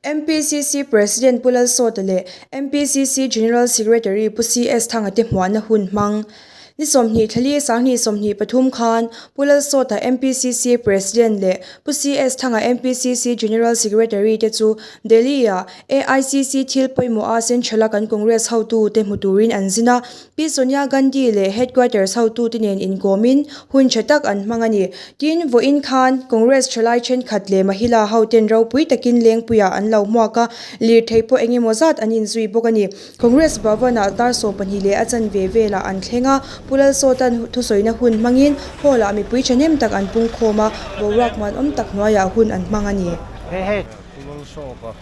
MPCC President Pulal Sotale, MPCC General Secretary Pusi S Thangate Hwana Hun Mang, Ni Somni Thali Sangni Somni Pathum Khan, Pulal Sota MPCC President Le, Pusi S Thanga MPCC General Secretary Techu, Delhi AICC Thil Poimo Asen Chalakan Congress How to Temuturin Anzina, P Sonia Gandhi Le Headquarters How to Tinen in Komin, Hun Chatak and Mangani, Tin Voin Khan, Congress Chalai Chen Khatle Mahila How Ten Rau Pui Takin Leng Puya and Lau Mwaka, Lir Teipo Engi Mozat and Inzui Bogani, Congress Bavana Dar Sopanhile Atan Vevela and Klenga, Pulal Sotan Tusoina Hun Mangin, Hola Mi Pui Chanem Tak and Pung Koma, Borakman Tak Noya Hun and Mangani. Hey. Pulal Sota,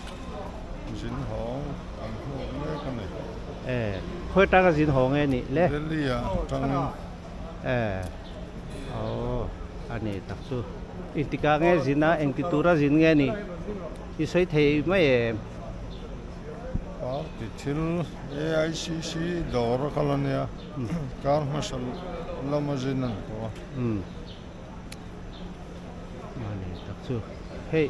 Jin Hong, and who Khơi ta cái gì hỏng ấy nè, lẽ. Delhi trong Anh ấy đặc殊. Ít cái nghe gì na, anh tự ra gì nghe nè. Ý say thấy mấy Til AICC Dora Kalania, Karmasal Lamazinan. Anh ấy đặc殊. Hey.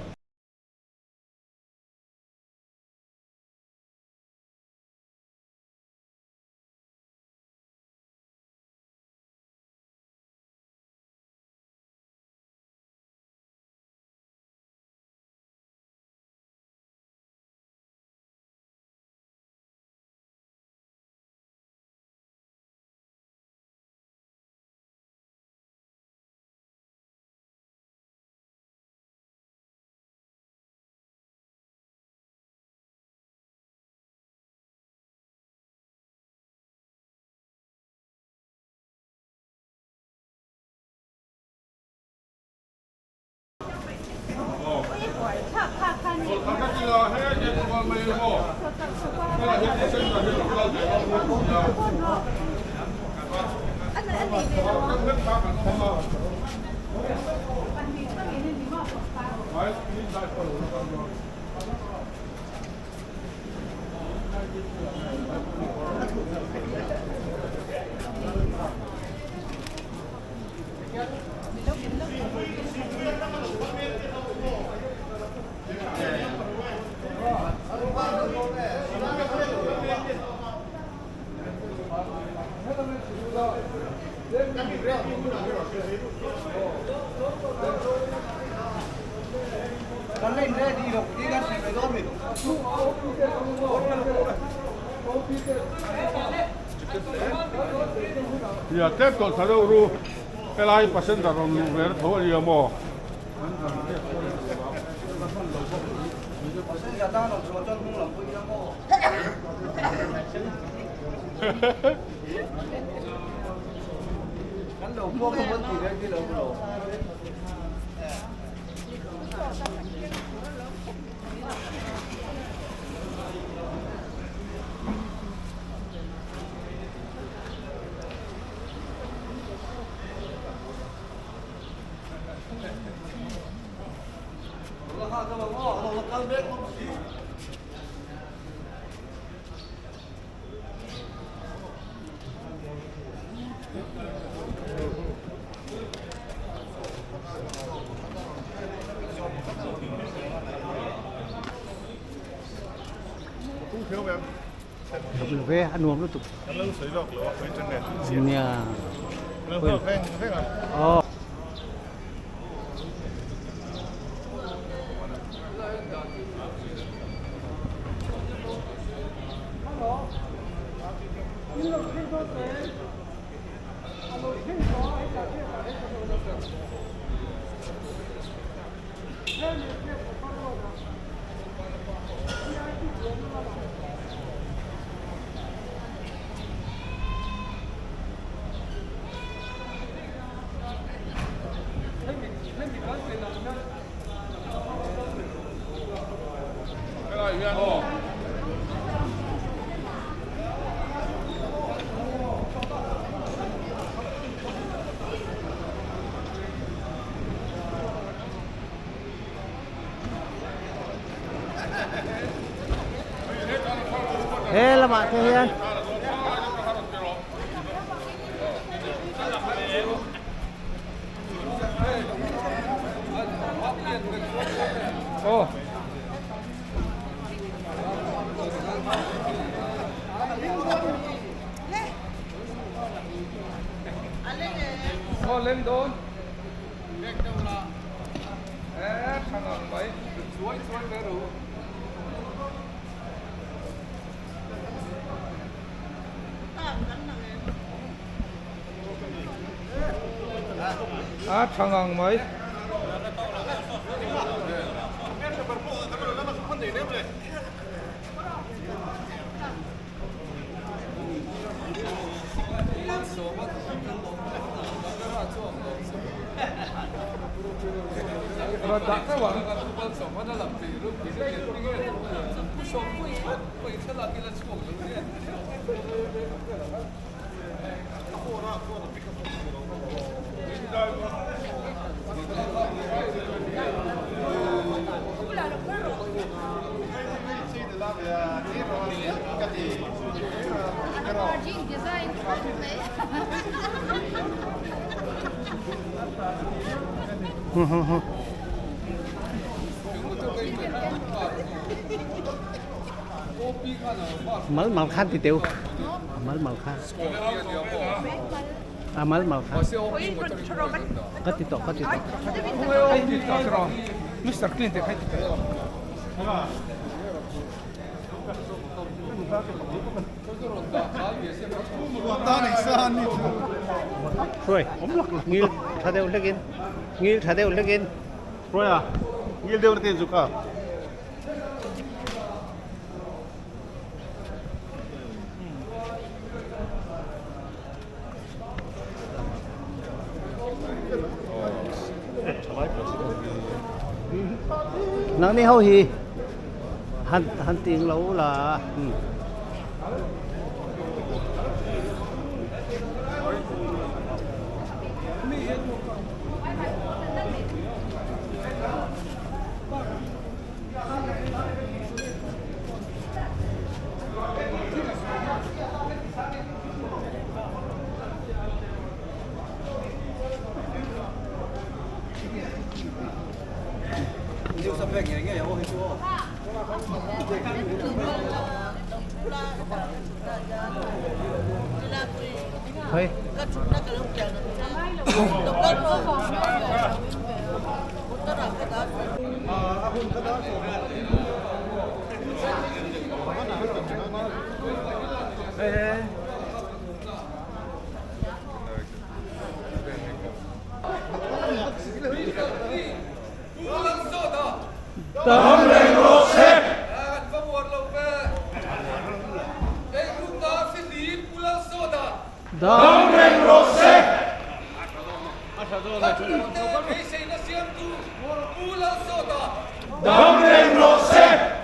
Ya tep to thado ru pelai pasen daron ver tho ya mo Cắn đầu mua không vấn gì đấy cái đầu đầu. về ăn uống tiếp tục. Lâu sấy lọc lo với internet. Nha. Lâu ven à. Hey, là bạn thế hiền. lên đồn thằng ông mấy chuối cái đủ thằng ông mấy Rồi đặt cái bọn con sống nó làm gì lúc thì cái sống quay trở lại cái là xuống rồi Mal malkhan ti teu. Mal malkhan. Mal malkhan. Katito. Mr. Clinton hay thì Rồi, ngil thadeu legin. Ngil thadeu legin. Rồi à? Nhiều điều tiền dục à? Nang ni hau hi han ting lo là thôi Tấm lên rô xếp Tấm lên rô xếp Tấm lên rô xếp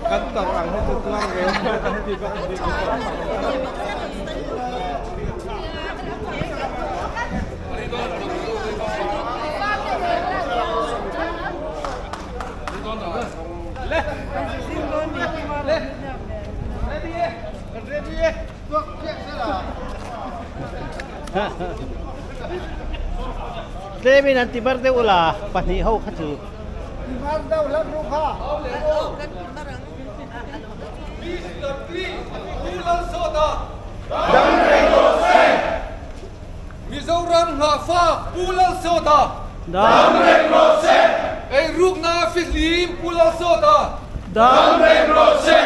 Kantor ang itu tuang Devi nanti berde ula pani hau khatu. Mizoram ha fa pulal sota Dam reng rose ei ruk na filim pulal sota Dam reng rose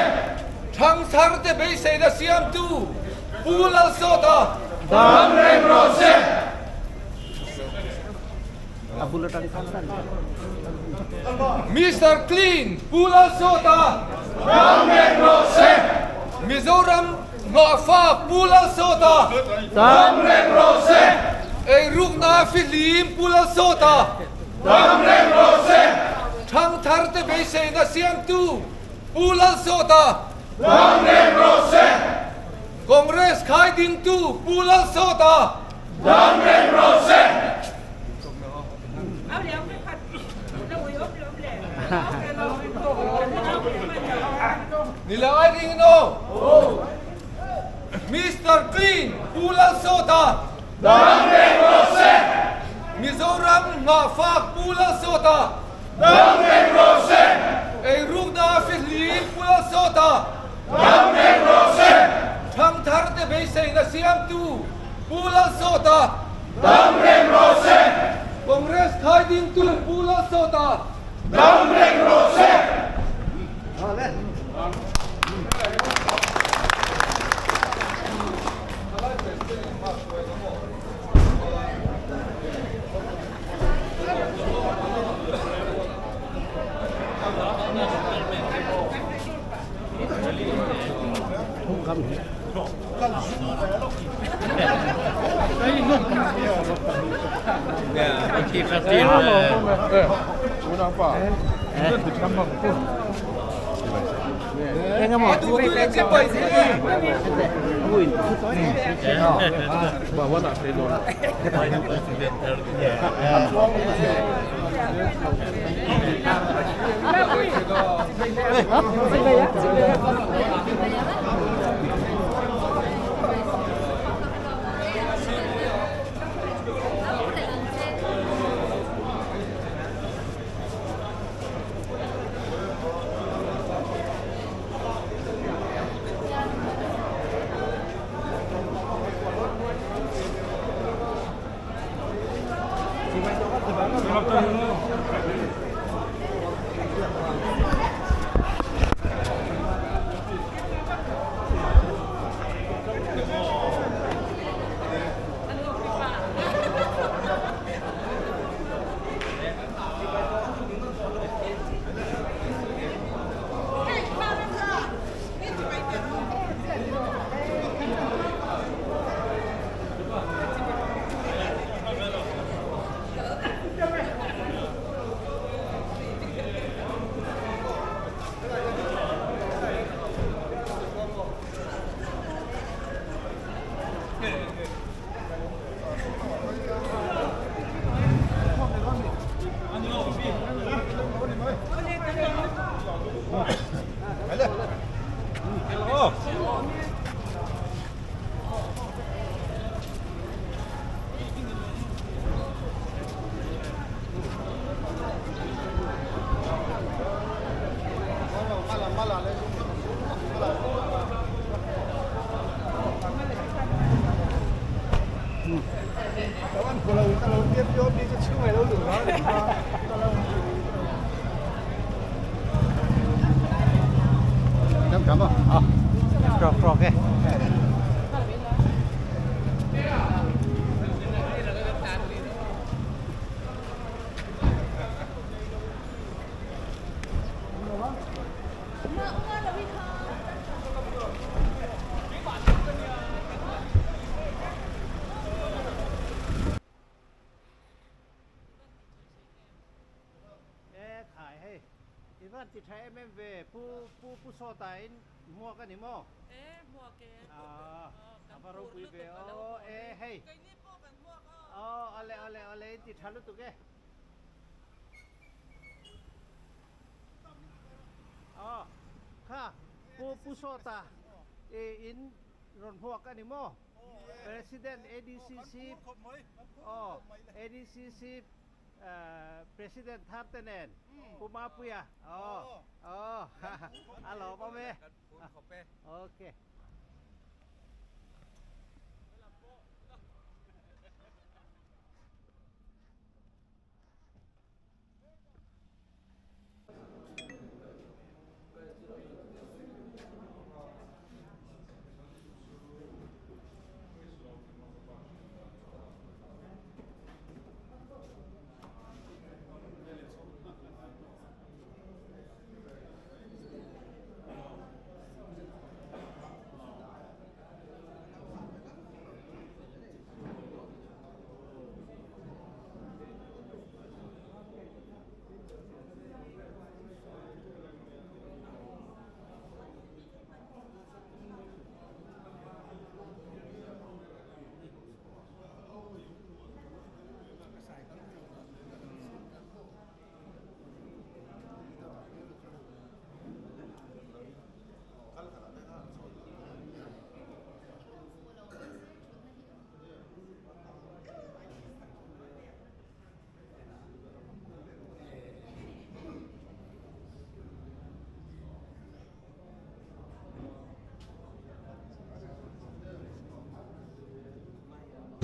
thang thar te be sei na siam tu pulal sota Dam reng rose Abulatan kasan. Mr. Clean pulal sota reng rose Mizoram nga fa pulal sota Dam reng rose ei ruk na filim pulal sota reng rose thang thar te be sei na siam tu pulal sota reng rose Congress khai ding tu pulal sota reng rose Nilai ding no Mr. Clean pulal sota reng rose Mizoram nga fa pulal sota reng rose ei ruk na filim pulal sota reng rose thang thar te be sei na siam tu pulal sota reng rose Congress khai ding tu pulal sota reng rose Aduh, tu nak cepat sih. Bawa nak telo. Kalau dia dia ke sungai lalu kan. Cảm ơn. Rồi cái. Khải hay, thì vẫn chỉ thấy em về pu so tài mua cái gì mua? Mua cái Apa rau kui về? Hey. cái này po kan mua ko. Ole, thì thằng lúc tụi cái. Kha, pu so ta, in ron mua cái gì mua? President ADCC, ADCC. President Tartanen, Pumapuya. Halo, Pak Me. Oke.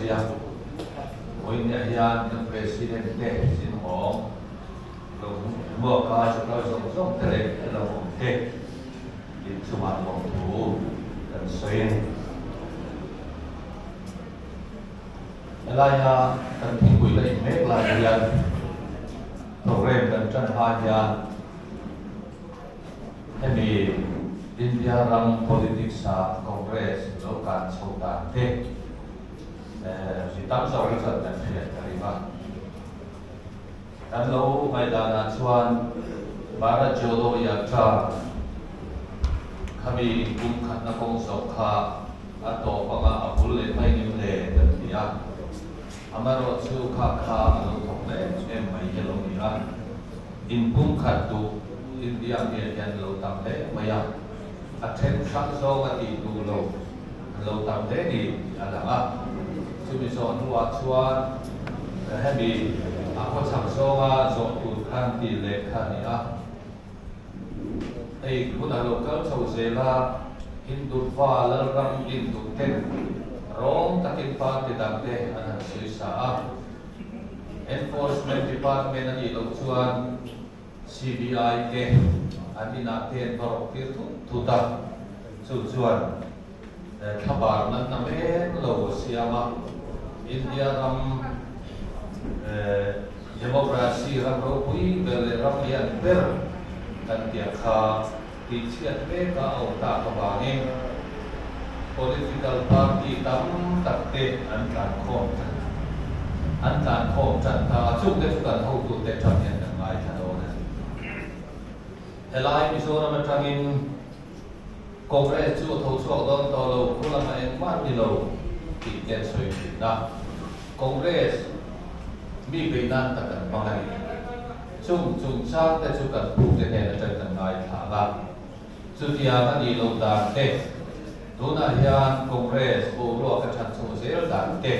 ya oi ne hian the president te sin hong lo mo ka cho ka so tere lo te in suma mo tu kan soin elaya kan thingui lai mek la hian program kan chan ha hian hemi India ram politics sa congress lo kan chota te si tam so ka chan kan phia kariba kan lo mai da na chuan Bharat Jodo Yatra kami kum khat na kong so kha ato panga apul le mai nim le dan dia amaro chu kha kha lo thok le em mai ke lo ni a in kum khat tu India me yan lo tam le maya athen sang so ga ti tu lo tam le ni ala a chu mi so nu a chuan ha mi a ko chak so ga so tu khan ti le khan ni a ai kun a local chau se la Hindu fa la ram Hindu ten rong takin pa te dang te an sui sa enforcement department ani lo chuan CBI ke anina ten barok tir tu ta chu chuan khabar nan na me lo siama India ram democracy ram ro pui bele ram yan per kan dia kha ti chiat me ka au ta ka ba ni political party tam tak te an kan khom chan ta chu te chu kan ho tu te cham yan kan mai tha do na elai Mizoram atangin congress chu tho chu don to lo kula ma en ma ni lo ti ken soi na congress mi be nan ta kan pangai chung sang te chu kan pu te ne ta kan ngai tha la chu tia ma ni lo da te do na hian congress o ro ka chan chu zel da te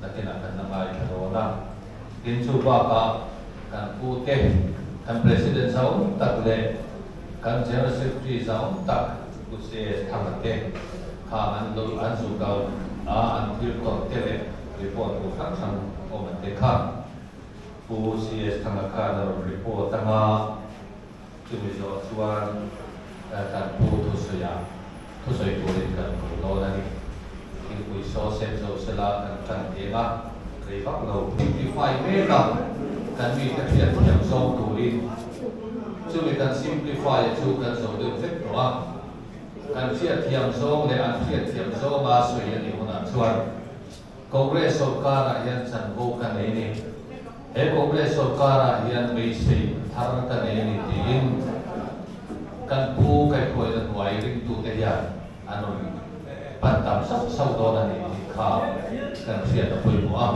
ta ke na kan ngai tha do na tin chu ba ka kan pu te kan president saum tak le kan general secretary saum tak ku se thang te kha an lo an su ka an thil ko te le report ko khang sang o man te kha pu CS thanga kha na report tanga chu mi zo chuan kan pu thu soya thu soi tu rin kan ko lo na ni kin pui so sen zo sela kan chan te ma rei bak lo simplify me ka kan mi ta thian thiam so tu rin chu mi kan simplify chu kan so de vet to a kan thian thiam so le an thian thiam so ma soi ani hona chuan congress sarkar hian chan go kan nei ni he congress sarkar hian mei sei thar ka nei ni tin kan pu kai khoi na huai ring tu te ya anon pan tam sau do na ni kha kan thian ta pui mo a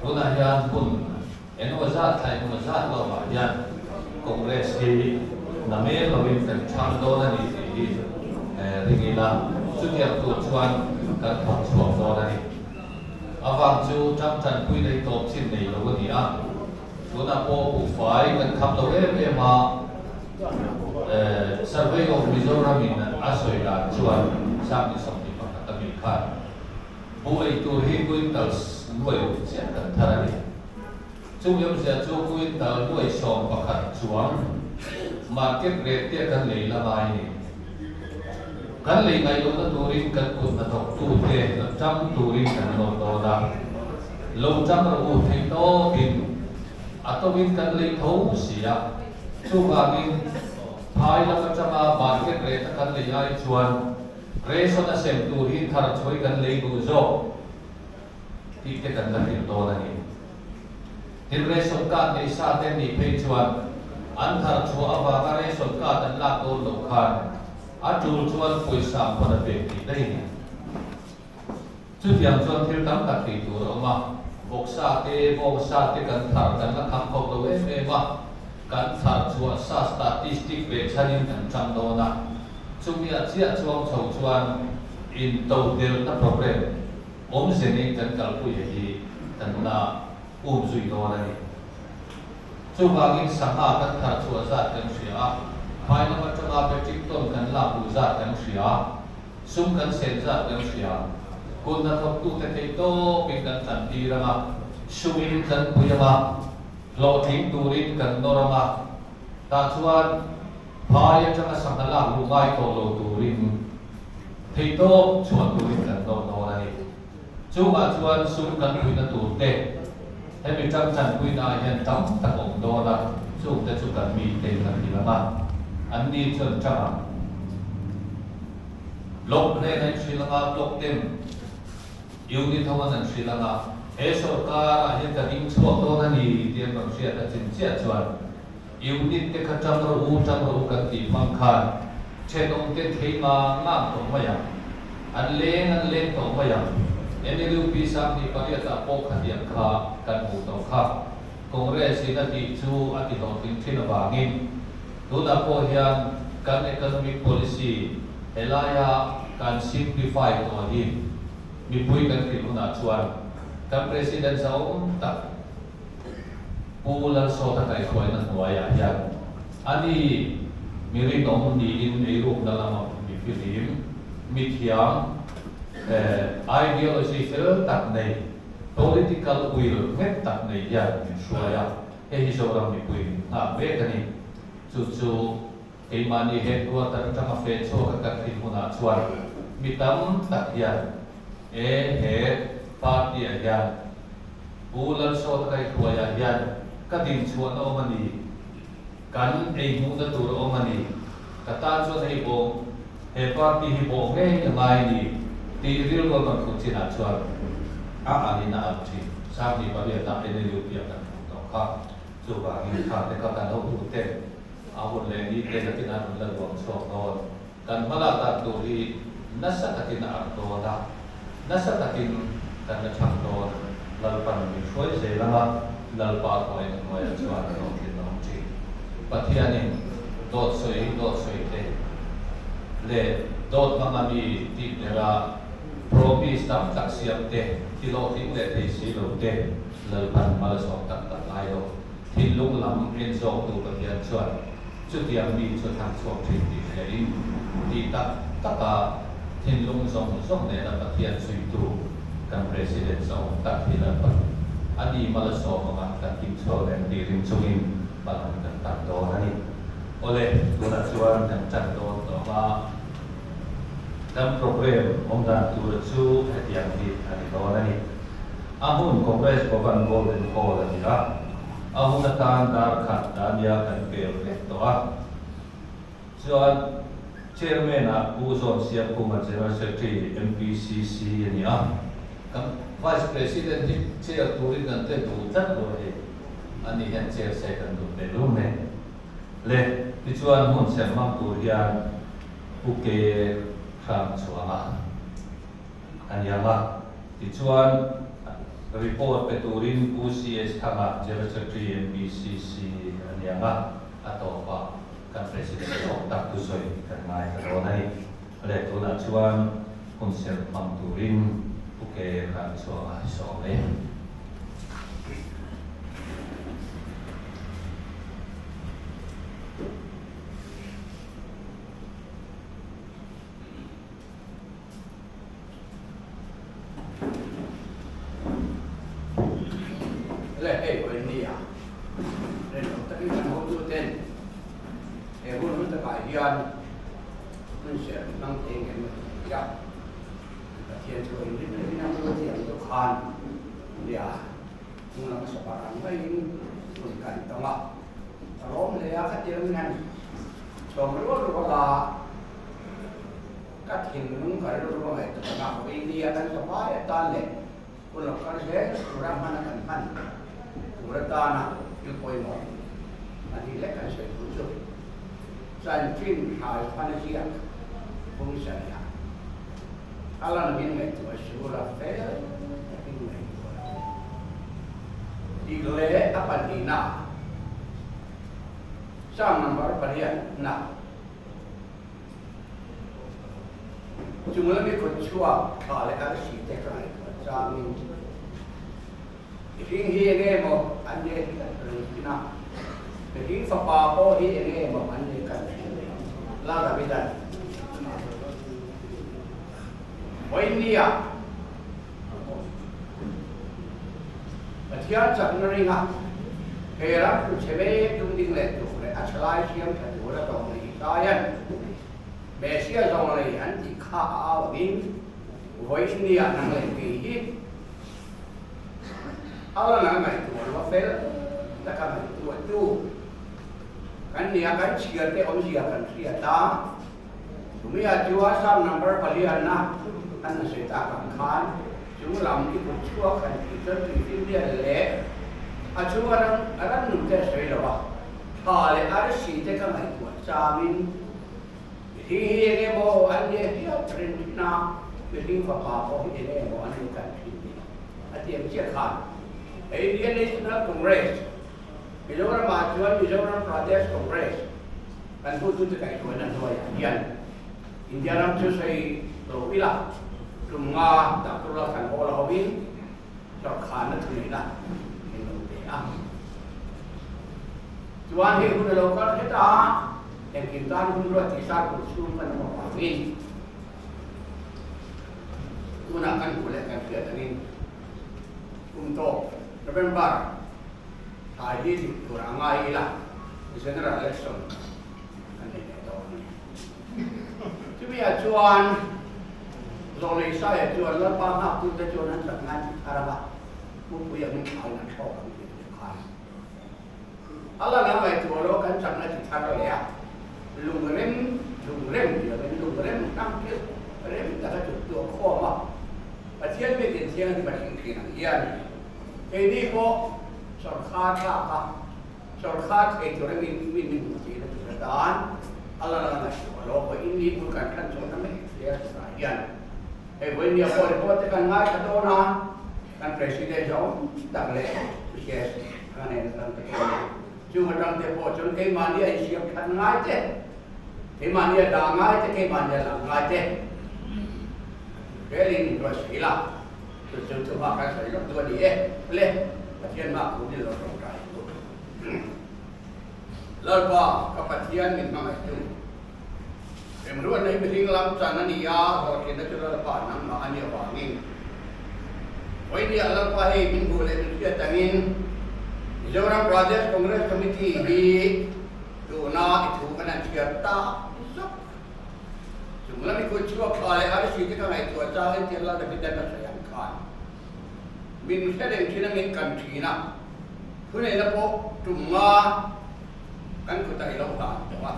tuna hian kun eno za thai mo za lo ma hian congress hi na me lo win kan cham do na ni ti ringila chu tiam tu chuan kan thak chuak do na ni awang chu cham chan pui nei top chin nei lo ni a tuna po pu fai kan kham lo em ma survey of Mizoram in Asoila chuan sam ni som ni pa ta mi kha bu ai tu hi kuin tal loi sia kan tharani chu yam sia chu kuin tal loi som pa khat chuan market rate te kan lei la mai ni kan lei ngai lo na turin kan kun na thok tu te na cham turin kan no to da lo cham ro thei to tin atowin kan lei tho sia chu ga bin hai la ka chama market rate kan lei ai chuan reso na sem turin thar choi kan lei bu zo ti te kan la rin to na ni tin reso ka nei sa te ni pe chuan an thar chu awa ka reso ka tan la to lo khan atul chuan pui sam phana pe ti dai ni chu tiang chuan thil tam tak ti tur oma boksa te kan thar kan la kham ko to e ma kan thar chuan sa statistic pe chanin kan cham do na chumia chia chuang chho chuan in total na problem om se ni kan kal pu hi kan na zui do na ni chu wangin sanga kan thar chuan za kan sia hai na ma changa pe tik ton kan la pu za kan sia sum kan sen za kan sia คุณนัทตุเตเตโตเป็นกันสันติระมาชูอินจันปุยมาโลทิงตูรินกันนรมาตาชวนพายจังสังฆลาลูไงโตโลตูรินเทโตชวนตูรินกันนรนี่จูมาชวนสุนกันปุยนัตูเตให้ไปจังจันปุยนาเห็นตั้งตะองโดนะจูแต่จูกันมีเต็มกันทีละมาอันนี้ชวนจังลบในศรีลังกาลบเต็มยูนิทวันในศรีลังกาเอสโอการเห็นแต่ดิ้งชัวโตนั่นนี่เดียนบางเสียแต่จินเจียชวนยูนิตเตขจำรู้กันตีมังคันเช่นองเตเทมางามตรงมาอย่างอันเล่งตรงมาอย่างเอ็นดูปีศาจที่ปฏิบัติปกขัดยังขากันหูตรงข้าคงเรียสินาทีจูอธิโตติงเทนบางินดูนับโพเฮียนการ economic policy เฮลายาการ simplify ตัวนี้มีปุยกันที่ลุนาชวนกับ Presiden สาวตักปูลันโซตะไคคอยนั่นหัวยายันอันนี้มีริโนมุนีอินในรูปนั่นละมันมีฟิลิมมีเทียงideology เฟลตักใน political will เม็ดตักในยันมีชัวยาเฮ้ยโซรามีปุยเบกันนี่จู่ๆที่มันนี่เห็นตัวตั้งแต่มาเฟซโซกับที่ลุนาชวนมีตั้มตักยันปาร์ตี้ยันปูลันโซตะไคคอยยันก็ดิ้งชวนเอามันนี่กันไอ้มุดตัวเอามันนี่ก็ตาชวนให้บอกให้ปาร์ตี้ให้บอกให้ยังไงนี่ที่เรื่องก็มันคุ้นชินชวนอันนี้น่าชินสามที่ประเดี๋ยวน่าเป็นเรื่องเกี่ยวกับต่อข้าจูบางทีข้าแต่ก็การเอาตัวเต็มเอาคนเล่นนี่เต็มที่นั่นมันเลยหวังโชคนอนกันมาละตัดตัวที่นัสตักินอัดตัวละนัสตักินกันจะช่างตัวลัลปันมีช่วยเสียละลัลปาคอยหน่วยชวนน้องกินน้องจีปัทยานินโดดสวยเตเล่โดดมามีที่เวลาโปรบีสตัมตักเสียมเตที่โลทิ้งเล่ที่สีโลเตลัลปันมาสอบตักไล่โลที่ลุงลำเรียนสอบตัวปัทยาชวนจุดยังมีจุดทางสอบที่ที่เรียนที่ตักที่ลุงส่งในระดับปัทยาสุยตูกัน Presiden สองตักที่ลัลปันอันนี้มาละสอบมากันกินโชว์แดงดีริมชุ่มบางกันตัดโดนนี่โอเล่ตัวนักชวนกันจัดโดนต่อมาดังโปรแกรมองค์การตัวชูเหตุอย่างที่อันนี้โดนนี่อาหุ่นคอนเกรสประกันโกลเด้นโคลนี่ละอาหุ่นนักการดาร์ขัดดานยากันเกลเล็กตัวส่วนเชอร์แมนผู้สอนเสียคุมาเจริญเซกรี MPCC นี่Vice President ที่เชียร์ตัวริกันเต็มตัวจัดเลยอันนี้เห็นเชียร์เซกันตัวเต็มรุ่นเนี่ยเลยที่ชวนหุ่นเสมังตัวเรียนผู้เกี่ยครั้งชัวร์อันนี้มาที่ชวนรีพอร์ตเป็นตัวรินผู้ CS ทำมาเจริญเซกรี MPCC อันนี้มาอัตโตว่าการ President ของตักตุสอยกันง่ายกันตัวนี้เลยตัวนั้นชวนหุ่นเสมังตัวรินผู้เกี่ยครั้งชัวร์สองเลยมันเสียนั่งเองกันยับแต่เทียนตัวนี้ที่นั่งตัวเทียนตัวคานเดี๋ยวมึงเราสบายไม่มึงกันต้องละร้องเลยอะคัดเดียวงั้นชมรู้ว่าละกัดหินมึงก็รู้ว่าไงตัวนักอินเดียกันสบายตอนเล็กคนเราก็เล็กสุรามันกันพันสุราตานะอยู่คอยมองอันนี้เล็กกันเฉยรู้สึกSan Jin hal panitia fungsinya. Kalau begini itu surah fair, tapi ini. Digelai apa dina? Sang nomor parian na. Cuma lebih kucuak kalau ada si tekrai sang ini. Ini ini mau ande dina. Jadi sepapo ini mau ande kan. Lah tapi dah. Oh India, เทียนจากนริงะเฮรักเชเบตุงดิงเล็ดตุเลยอัชลายเชียมถัดหัวระดองเลยตายันเบเชียจงเลยอันที่ข้าเอาดิ้งไว้ที่นี่นั่งเลยปีเอาละนั่งไหนตัวว่าเฟลแล้วก็ไหนตัวจูกันเนี่ยกันเชียร์เตะอมเชียร์กันเชียร์ตาทุกมีอาจัวซ้ำนับไปเรียนนะอันนั้นเสียตาขันขานจุงลำที่ผมชั่วกันที่จนถึงที่เรียนเละอาชัวนั้นหนุ่มจะสวยหรอวะถ้าเลยอาชีพจะกันไหนตัวจามินที่เงี้ยโมอันเนี้ยที่เราเทรนที่น่าเป็นลิงฟ้าฟ้าพอที่เงี้ยโมอันนี้กันที่นี่อันที่มันเชี่ยขาดไอ้เรียนในสำนักคอนเกรสมิโซรัมมาชวนมิโซรัมประเทศคอนเกรสกันพูดถึงไก่ตัวนั้นด้วยยันอินเดียรัมช่วยโลวิลาลุงอาตักตุลาขันโอลาวินจอดขานัทลีนะเห็นดูดีอ่ะจวนที่คุณโลกัสเฮตาเอ็งกินตานคุณรวดที่ซาคุณซูมันมาว่าวินคุณนักกันคุณเล่นกันเกิดอันนี้คุณโตจะเป็นบ้าถ่ายที่ตัวร่างกายละดิฉันรักเล็กส่วนอันนี้โตนี่ที่มีอาจวนโซลิซ่าจวนแล้วป้าหักคุณจะจวนนั้นจากงานอะไรบ้างผู้ผู้ยังไม่เอาหนักชอบกันเป็นข้าอะไรนะไอ้ตัวโลกันจากงานที่ทำอะไรอ่ะลุงเร่มเดี๋ยวเป็นลุงเร่มนั่งเที่ยวเร่มแต่ก็จุดตัวข้อมาประเทศไม่เป็นเที่ยงที่มาถึงที่นั่นยันไอ้นี่ก็สารคาท่าค่ะสารคาไอ้ตัวเร่มมีมุจีและจุดด่านอะไรนะไอ้ตัวโลก็อินดีบุกันขั้นชนนั่นไม่เสียสายยันไอ้วันนี้พอได้พูดกันง่ายกระโดดนะกันประธานจอมตั้งเลยพิเศษกันเองตั้งแต่จุดตั้งแต่พอจนไอ้มันเนี่ยเสียบขันง่ายเจ้ไอ้มันเนี่ยด่าง่ายเจ้ไอ้มันเนี่ยหลังง่ายเจ้เรื่องนี้ตัวเสียละจุดมากันใส่รถตัวนี้เลยประเทศมากคุณนี่เราต้องการแล้วก็กับประเทศนี่มาไม่ถึงเอ็มรู้ว่าในประเทศลำจันนันยาเราเห็นได้จุดละป่านั่งมาอันนี้ว่างี้วันนี้เราไปให้บินบุรีเป็นเชื่อตั้งอินมิโซรัมประเทศคอนเกรสคอมมิตี้ดีดูน่าitu kan cerita jumlah ni kucing kali hari sih kita ngai tua cahaya tiada tapi tidak sayangkan min saya yang Cina min kan Cina punya ini po cuma kan kita hilang tak apa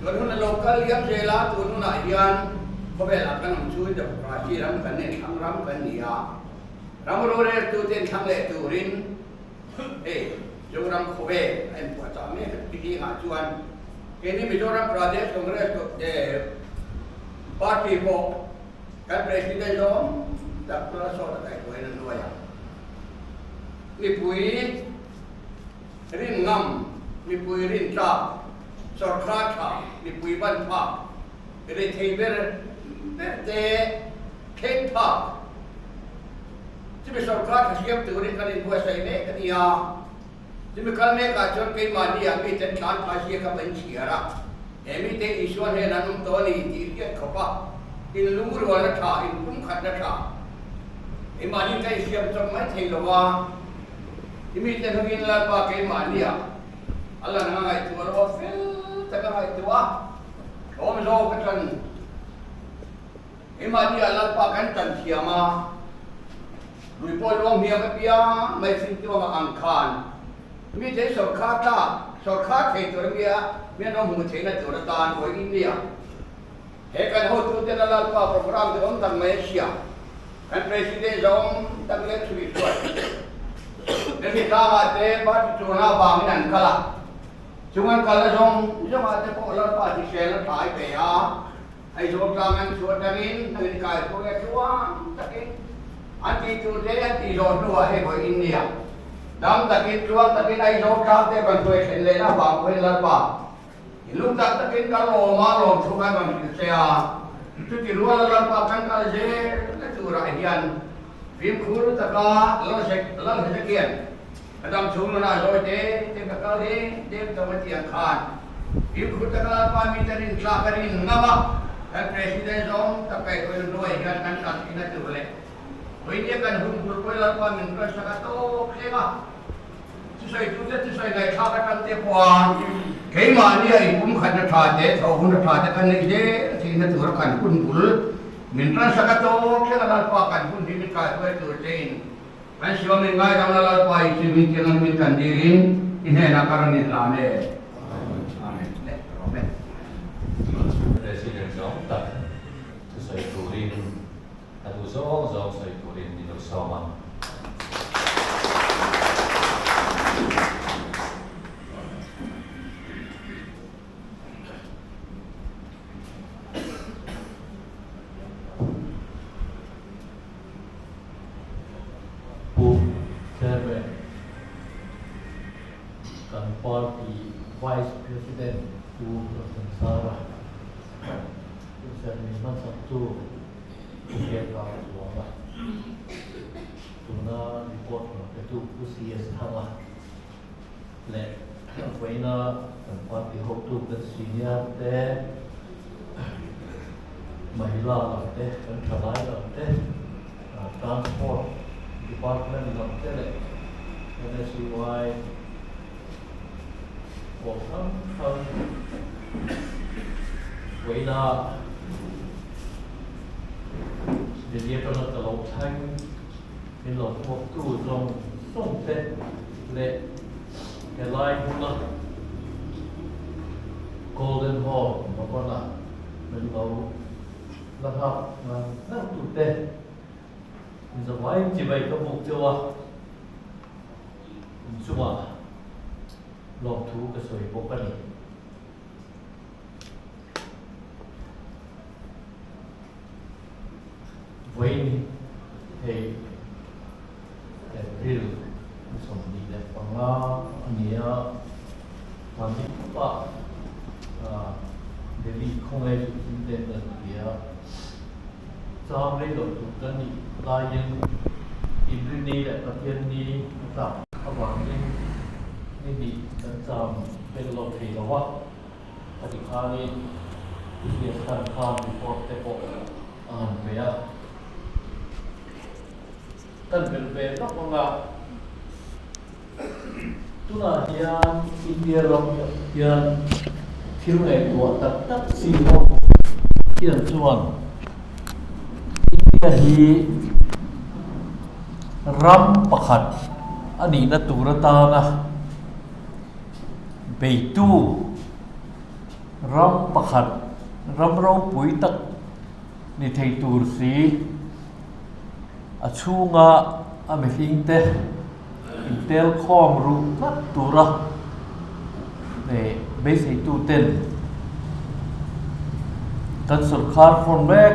tuan lokal yang jela tuan ayan kau belakan mencuri demokrasi ram kan ni ram kan dia ram orang tu ten thang le turin Joram Kobe and Patame, Piki Hachuan, any Mizoram Pradesh Congress party for President Zone, the plus of the Kaito and Noya. Nipui Rin Nam, Nipui Rin Trap, Sorkata, Nipui Ban Park, Retainer, Berte, Cape Park. Jimmy Sorkata, she have to reckon in West Area. जिसमें कल में काचों के माली आगे चंदान फांसी का बंचियारा एमी ते ईश्वर है नानुम तोली तीर्थ खपा इन लूर वाला था इन कुम खट्टा था ये माली का ईश्वर तो मैं थे लोगा इमी ते नवीन लाल पाके मालिया अल्लाह ना आई तो लो फिर तक आई तो आ ओम जो कचन ये माली अल्लाह पाकन चंचियामा रुपये लोग मिया में पिया मैं सिंधु में अंखानมีเจ้าสกัดตาสกัดเขตตัวเมียเมียน้องหูเชนตัวตาโอยอินเดียเหตุการณ์หัวตัวเจริญล้านโปรแกรมที่ผมตั้งมาเลเซียกันประธานจอมตั้งเล็กสวิตด้วยเดี๋ยวที่ตามาเตะบัดจุนาบางนั่นกละจุงันกละจงจะมาเตะพวกเราปฏิเสธถ่ายไปอ่ะไอ้โจมตามันชวนตะกินตะกินกายพวกแกชัวตะกินอันที่ตัวเจ้าที่โดนด้วยให้โอยอินเดียดังตะกินช่วงตะกินไอ้โจมตาเตะกันตัวเองเลยนะบางเวลาบ้าลูกตะกินกันโลมาโลช่วยกันเสียจุดที่รู้ว่าเราบ้ากันกันเจนั่นตัวไรยันฟิล์มคูรุตะกาเราเช็คเราเช็คเกียนดำชุ่มน่าโจยเตะเตะกันเลยเตะตัวมันเตียงขาดฟิล์มคูรุตะกาปามีแต่รินสาการินงาบะแต่ประธานจอมตะไปคนรวยกันกันตัดสินใจตัวเล็ก Vậy thì cần hùng của tôi là qua mình có sao tốt thế mà chú soi chú rất chú soi ngày thao cái trăm tiền qua cái mà đi ấy cũng khăn được thà thế thầu không được thà thế cần này thế thì nó thừa cần hùng của mình ra sao tốt thế là qua cần hùng thì mình cái tôi thừa trên anh siapa mình ngay trong là qua thì mình chỉ cần mình cần đi ini nak karang ni làm đấy amen President Jong tak tu soi turin atu zong soi turin di lo sama Bu Chairman kan party Vice President Bu Sara Chairman Satu Bukan kau semua Tuna report itu usia setengah le Wena kan party hope tu kan senior teh महिला लगते kan ठलाई लगते transport department लगते ले NSUI bộ thân thân vậy là để biết cho nó từ lâu thanh cái lỗ một tu trong sông tết lệ cái lai cũng là golden hall mà con là mình lâu là học mà nó tu tết mình sẽ nói chỉ vậy có mục tiêu à mình xua lòng thú cái sợi bốc cái này với thì April xong đi đẹp bằng anh nhớ hoàn thành các để đi không ai chịu chính tên là kia sau đây rồi chúng ta đi lai dân Indonesia lại tập dân đi tập các bạn đi đi dan sam belok di bawah tadi kali biasakan kan report tepok bea kan berbeda tak enggak itulah yang India yang filmnya tua tak sino yang cuan India hi ram pakat ani na turata na Beitu ram pakhat ram rau pui tak ni thei tur si achunga amehing te intel khom ru nat tura ne be sei tu ten kan sarkar phone back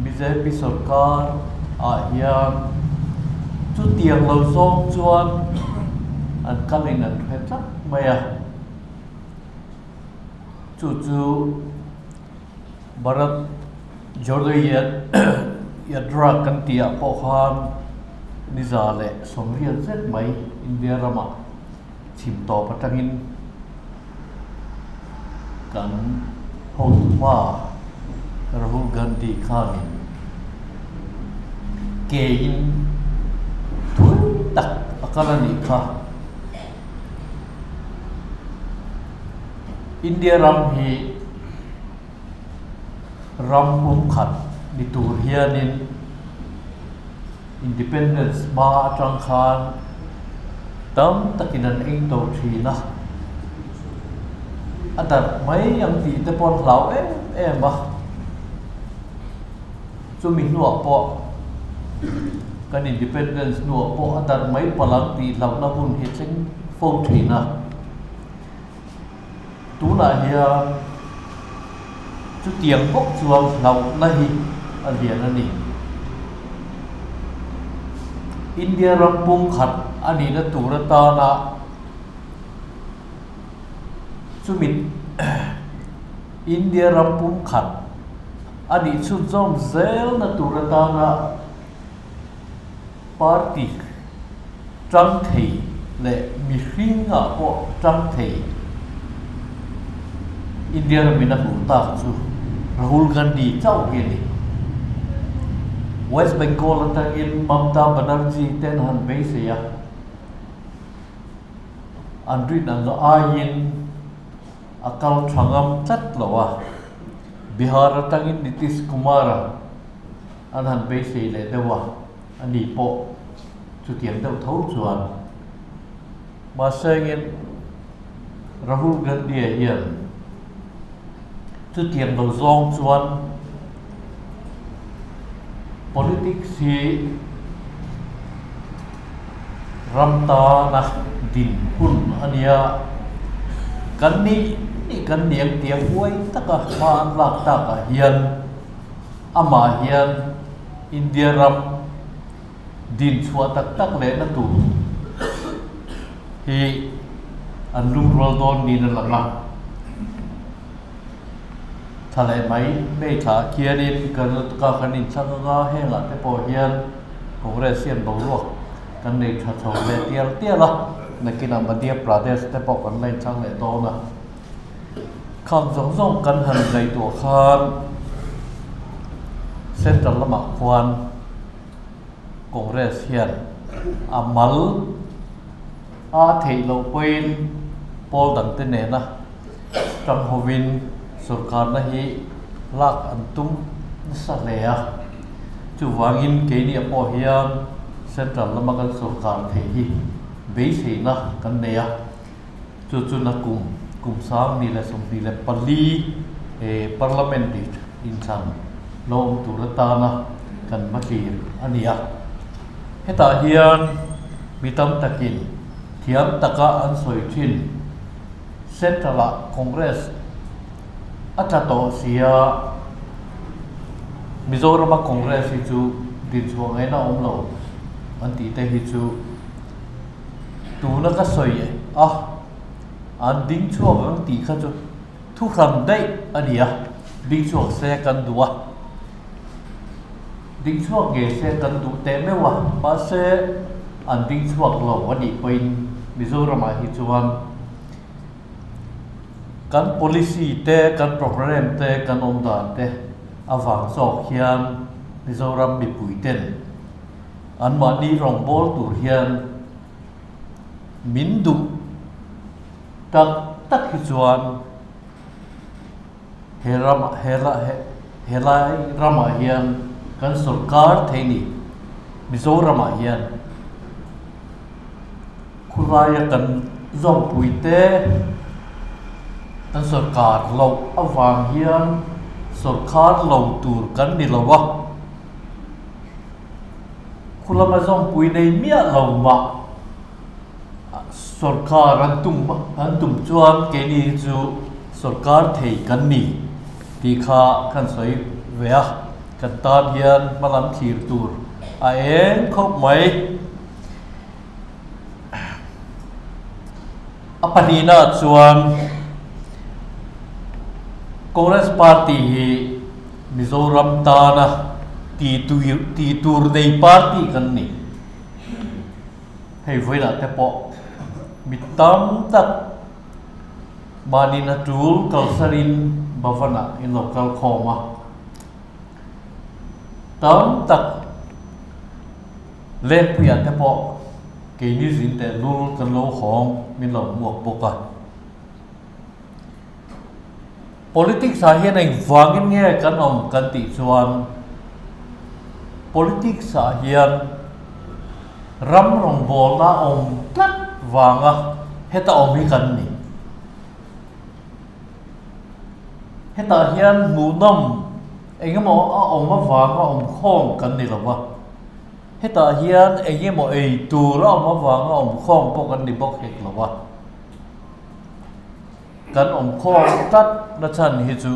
BJP sarkar hian chu tiang lo song chuan an kalin an phet lak maya Cucu Barat Jordan Yadra Kantia Pohan Nizale Somrian Zet Mai India Rama Chimto Patangin Kan Hoswa Rahul Gandhi Khanin Kein Tun Tak Akalani Kha India ram hi ram khat di tur hianin independence ma atang khan tam takinan eng to thina adar mai yang ti te pon hlau em ba chu mi nuwa po kan independence nuwa po adar mai palang ti lau na hun hi cheng phone thina tú là hiền chú tiền bốc chuông lòng này ở hiện anh India rampung khat ani na turata na chumit India rampung khat ani chu zom zel na turata na party trăng thei le mi hringa po trăng thei India mina hurta chu Rahul Gandhi chau hiền West Bengal atangin Mamta Banerjee ten han beisia andrin ang ayin akal thangam tat lawa Bihar atangin Nitish Kumar an han beisi le dewa ani po chu tiang deuh tho chuan ma sengin Rahul Gandhi hian chu tiang lo zong chuan politics hi ramta na din hun ania kan ni kan niang tiang huai taka ma an lak taka hian ama hian India ram din chua tak tak le na tu hi an lung rol don ni na langa thale mai mei tha kianin kan ka kanin changa henga te po hian congress hian bo ro kan nei tha tho le tial nakina Madhya Pradesh te po kan lai chang le to na kham zong zong kan han nei to khan central lama kwan congress hian amal a thei lo poin pol dang te ne na tang hovin sarkar na hi lak antum sa leya chu wangin ke ni apo hian central lama kan sarkar thei hi beise na kan neya chu chu na kum sam ni la som ni la pali parliament in chan lom turata na kan makir ania heta hian mitam takin thiam taka an soi thin central congress atato sia Mizoram congress hi chu din chuang ai na omlo an ti te hi chu tu na ka soi an ding chuang ang ti kha chu thu kham dai ania ding chuang se kan duwa ding chuang ge se kan du te mewa pa se an ding chuang lo ani poin Mizoram hi chuan kan policy te kan program te kan omdan te awang sok hian Mizoram mi puiten an ma ni rong bol tur hian min du tak hi chuan helai rama hian kan sarkar theini Mizoram hian khuraya kan zong puite kan sarkar lo awang hian sarkar lo tur kan ni lawa khulama zong pui nei mia lo ma sarkar an tum chuan ke ni chu sarkar thei kan ni ti kha kan soi vea kan tan hian malam thir tur a eng khop mai apanina chuan Congress Party hi Mizoram tana ti tur nei party kan ni hei voila te po mitam tak manina tul kalsarin bavana in local khoma tam tak len puya te po ke ni zin te lul kan lo hong min lo muak boka politics a hian ein wangin nge kan om kan ti chuan politics a hian ram rong bol na om tlat wanga heta om hi kan ni heta hian mu nom engemaw a om a wanga om khom kan ni lawa heta hian engemaw ei tur a om a wanga om khom po kan ni bok hek lawa kan om khom tat na chan hi chu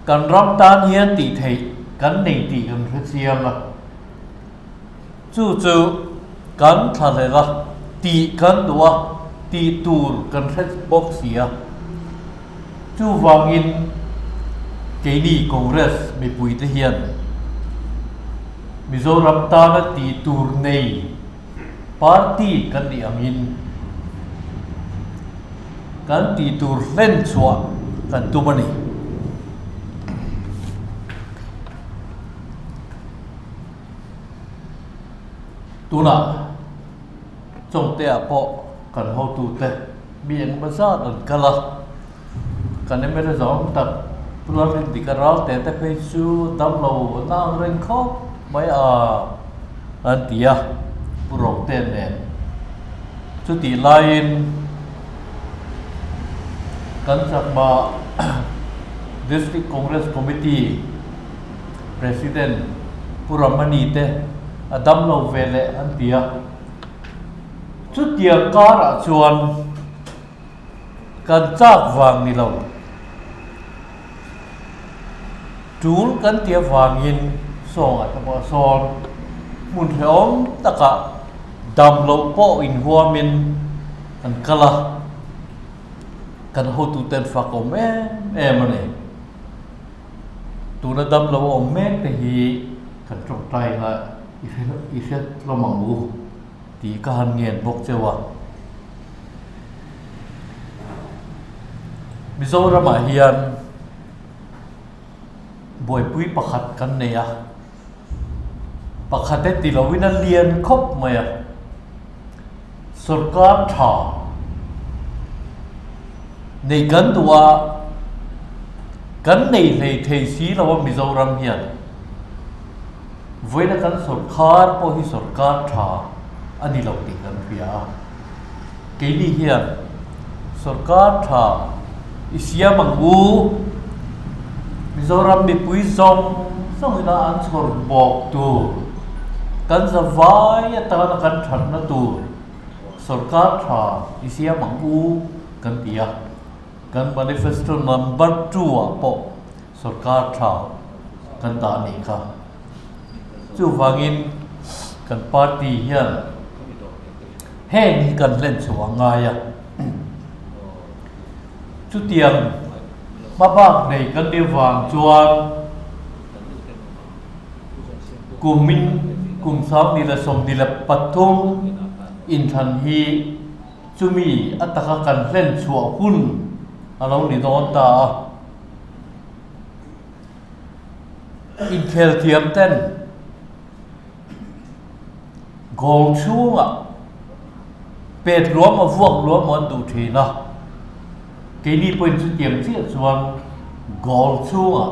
kan ram tan hian ti thei kan nei ti kan khasiam a chu kan thalela ti kan duwa ti tur kan khet bok sia chu wangin ke ni congress mi pui te hian Mizoram ta na ti tur nei party kan ni angin kan ti tur len chua kan tumani tu na trong te apo kan ho tu te biang bazar dan kala kan em ra zong tak pulang di karal te te pe su dam lo nang ren kho mai antia purong ten ne chu ti lain kan sakma District Congress Committee President Puramani te Adam lo vele antia chút tiang kara chuan kan chak wang ni lo tul kan tia wangin song atama son mun theom taka dam lo po in huamin an kala kan ho tu ten fa ko me mane tu na dam lo om me te hi kan trong tai la iset lo mangu ti ka han ngen bok chewa Mizoram hian boy pui pakhat kan neya pakhate ti lovina lian khop maya sarkar tha nei kan tua kan nei lei thei si lawa Mizoram hian voina kan sarkar po hi sarkar tha ani lo ti kan pia keini hian sarkar tha isia mangu Mizoram mi pui zong song ina an chor bok tu kan zawai ta kan than na tu sarkar tha isia mangu kan pia kan manifesto number 2 po sarkar tha kan ta ni ka chu wangin kan party hian heng kan len chuanga ya chu tiang ma bak nei kan de wang chuan kum sam ni la som ni la pathum in than hi chumi ataka kan len chua hun alo ni don ta in khel thiam ten gol chunga pet luam a vuak luam on du thina cái đi quên sự tiềm chiết chuan gol chunga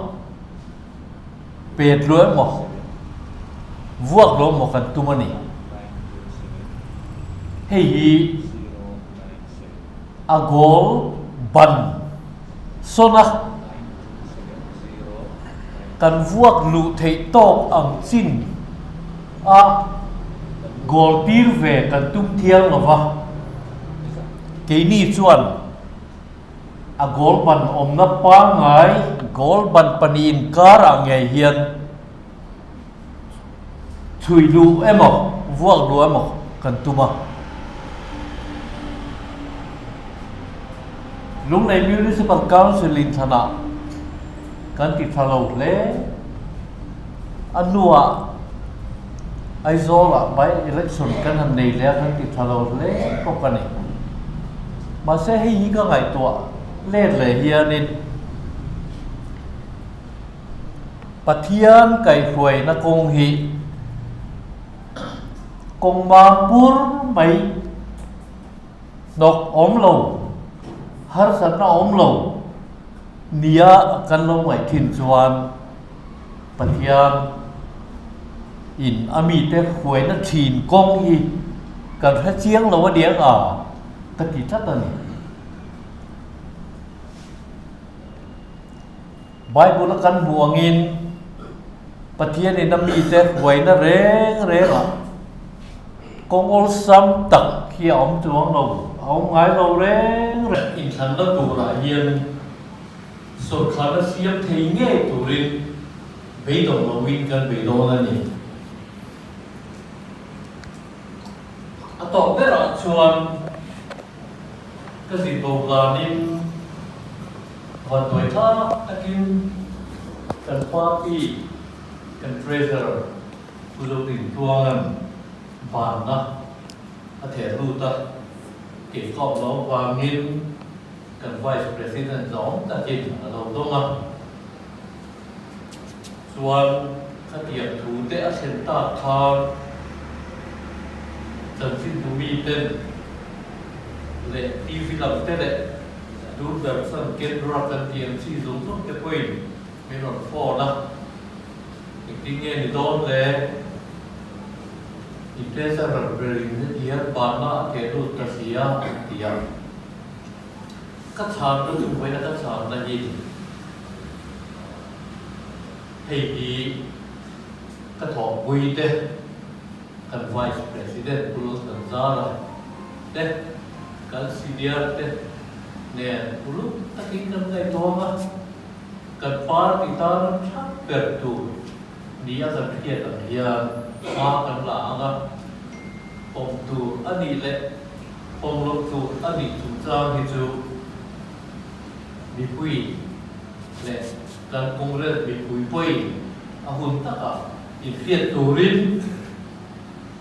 pet luam mo vuak luam mo kan tumani hei a gol ban sona kan vuak lu thei tok ang chin a gol tir ve kan tum thiang lova cái ni chuan a gol ban om na pa ngai gol ban panin kar angai hian chui lu emo vuak lu emo kan tuma lúc này municipal council in thana kan ti thalo le anua aizola by election kan han nei le kan ti thalo le ko kani ma se hi ka ngai to le le hianin pathian kai huai na kong hi kong ma pur mai nok om lo har san na om lo nia kan lo mai thin chuan pathian in ami te huai na thin kong hi kan tha chiang lo diang ka ti that ani Bible kan buangin pathian in ami te huai na reng kong ol sam tak khi om chuang lo ông ngái lâu reng in thằng nó tụ lại hiền sốt khá nó xiêm thấy nghe tụ lên bấy đồng mà win gần bấy đô là nhỉ tỏ bé rõ chuan cái gì tụ là nên hoàn tuổi thơ akin cần party cần treasure tu đâu tình tuang bàn đó thể lưu ta kể cọp nó và nghiên cần vice president giống ta chỉ là đầu đông à xuân các điểm thủ tế hiện ta thà cần xin bù mi tên lệ TV làm tên lệ đúngแบบสังเกตรักกันเทียมที่สูงสุดจะเป็นไม่หลอดฟอนะจริงๆเนี่ยนี่โดนเลยอีกเรื่องสำหรับเรื่องนี้ที่ปานมาเกิดรูปกระเสียที่ยังก็ชาญก็จุ่มไว้แล้วก็ชาญนั่นเองให้ดีก็ถอดบุยเด้กัน Vice President ผู้รู้สัญญาเด้กัน Senior เด้เนี่ยผู้รู้ตะกี้กันได้ตัวมั้งกันปาร์ตี้ตอนชักเปิดดูนี่อาจจะเพี้ยนกันเฮียมากันหลังอ่ะผมดูอันนี้แหละผมลงดูอันนี้จุดจ้างที่จูมีปุยและการคงเลือดมีปุยอาหุ่นตะกะอีเพี้ยนตูริน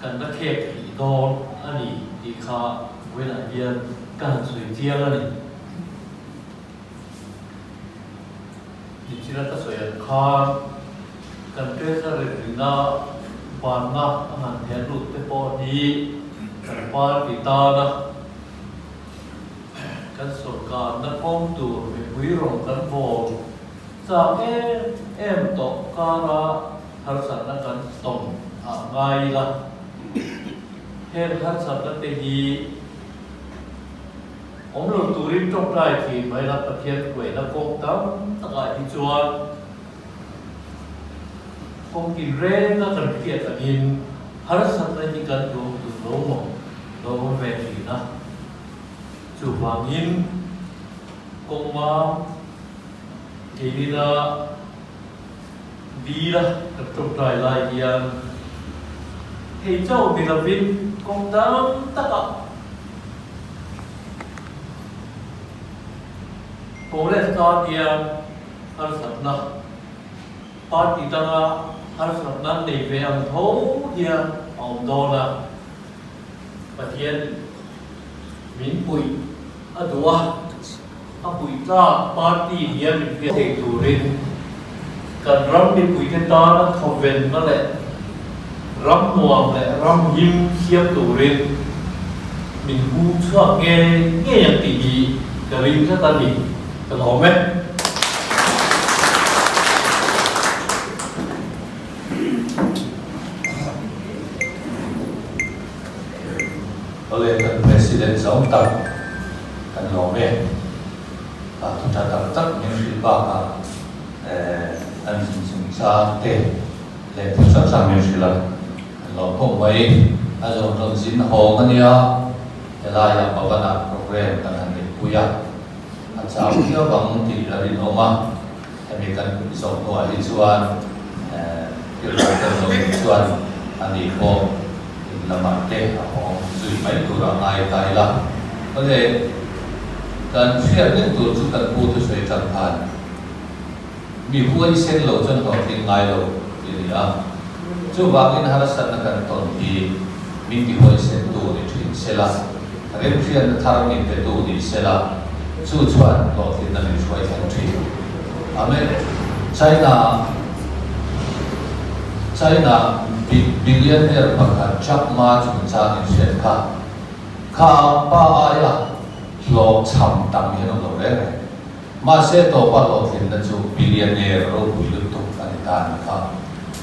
กันตะเข็บผีโดนอันนี้ดีค่าเวลาเรียนการสวยเจียงอันนี้ดิฉันก็สวยค่ากันเกิดอะไรขึ้นนะบางนักอาหารแทนลูกเตปอดีกันปาติตานะกันสงการนักป้องตัวมีวิโรจน์กันโบจากเอ็มตกการะทัศนกันตรงไงล่ะเห็นทัศนเตยีผมลงตัวริมตรงได้ทีไม่รับประเทียนกล้วยนักกงตั้งตะไคร้ที่จวนคงกินเร่งก็กันเพียรกินหาสัตว์ที่กันดูดูโลงเวทีนะจูบวางินกงมาทีนี้นะดีละกับตรงใจลายเอียงให้เจ้าบิลวินกงดังตะกะกงเล่นตอนเอียงหาสัตว์นะปาติตังะหาสัตว์นั้นในเวรโถเฮียเอาโดนะประเทศมินปุยอตัวปุยจ้าปาติเฮียมินเพียงตูรินกันรำมินปุยเทตานะทเวนนั่นแหละรำมัวและรำยิ้มเขียบตูรินมินหูชอบเงี้ยอย่างตีกริมซะตาดีจะหอมไหมoleh Presiden Zauntak kan lome tu tak tak yang silpa an sa te le tu sa yang sila lo ko mai azo ron sin ho ngania ela ya pavana program kan ani puya acha pia bang ti la rin oma ami kan so ko ali chuan kila kan lo chuan ani ko lama te ho zui mai tu ra ai tai la ole kan share den tu chu kan pu tu sei chan phan mi huai sen lo chan ho ting ngai lo ti a chu wa in har san kan ton ti min ti huai sen tu ni thin sela rem phian thar min te tu ni sela chu chuan lo tin na min chuai than thi ame China billionaire pakhat Jack Ma chung cha ni shen kha pa aya lo cham tam hian lo le ma se to pa lo thin na chu billionaire ro pui lu tu kan ta ni kha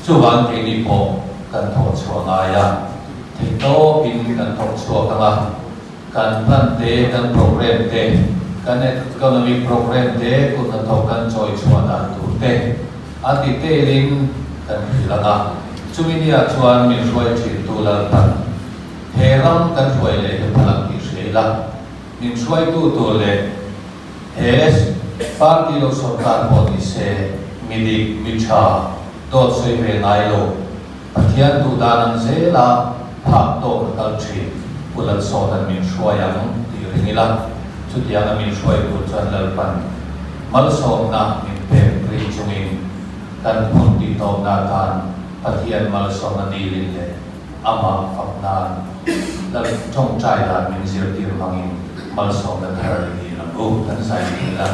chu wan ke ni po kan tho chwa nga ya thei to in kan tho chwa ka nga kan plan te kan program te kan economic program te ku na tho kan choi chwa na tu te ati te ring kan hilanga chuminia chuan min ruai thin tu la tan heram kan ruai le he phalang ti shela min ruai tu le hes party lo sarkar body se midik micha dot soi ve nai lo pathian tu danan zela phak to kal thi pulan so dan min ruai ang ti ringila chutiang min ruai tu chan lal pan mal so na min pe ri chungin kan phun ti to na kan pathian mal so na ni lin le ama apnan dal thong chai la min zir tir mangin mal so na thar ni la bu kan sai ni la